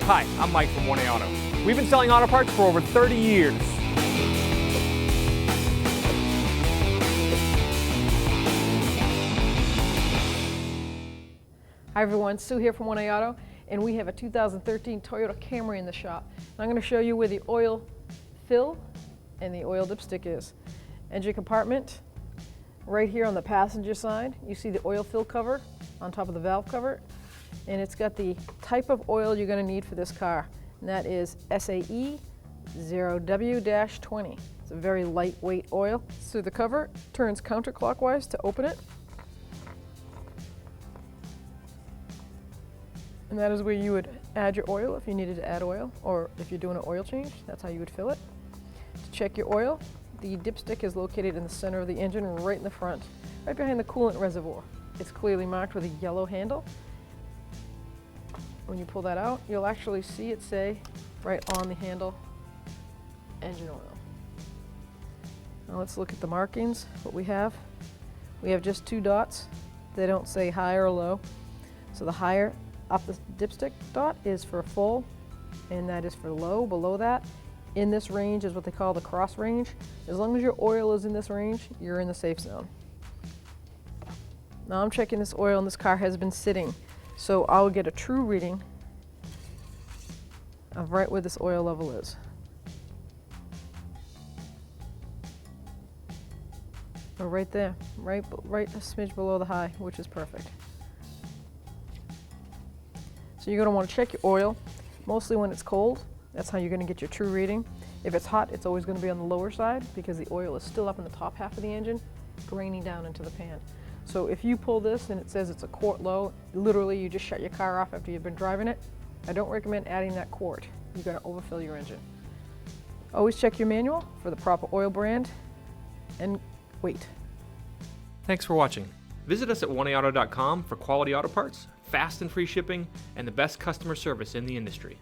Hi, I'm Mike from 1A Auto. We've been selling auto parts for over 30 years. Hi everyone, Sue here from 1A Auto, and we have a 2013 Toyota Camry in the shop. And I'm going to show you where the oil fill and the oil dipstick is. Engine compartment, right here on the passenger side, you see the oil fill cover on top of the valve cover, and it's got the type of oil you're going to need for this car, and that is SAE 0W-20. It's a very lightweight oil. So the cover turns counterclockwise to open it. And that is where you would add your oil if you needed to add oil, or if you're doing an oil change, that's how you would fill it. To check your oil, the dipstick is located in the center of the engine, right in the front, right behind the coolant reservoir. It's clearly marked with a yellow handle. When you pull that out, you'll actually see it say right on the handle, engine oil. Now let's look at the markings, what we have. We have just two dots. They don't say high or low. So the higher up the dipstick dot is for full, and that is for low. Below that, in this range, is what they call the cross range. As long as your oil is in this range, you're in the safe zone. Now I'm checking this oil, and this car has been sitting, so I'll get a true reading of right where this oil level is. So right there, right a smidge below the high, which is perfect. So you're going to want to check your oil, mostly when it's cold. That's how you're going to get your true reading. If it's hot, it's always going to be on the lower side because the oil is still up in the top half of the engine, draining down into the pan. So if you pull this and it says it's a quart low, literally you just shut your car off after you've been driving it. I don't recommend adding that quart. You're going to overfill your engine. Always check your manual for the proper oil brand and weight. Thanks for watching. Visit us at 1AAuto.com for quality auto parts, fast and free shipping, and the best customer service in the industry.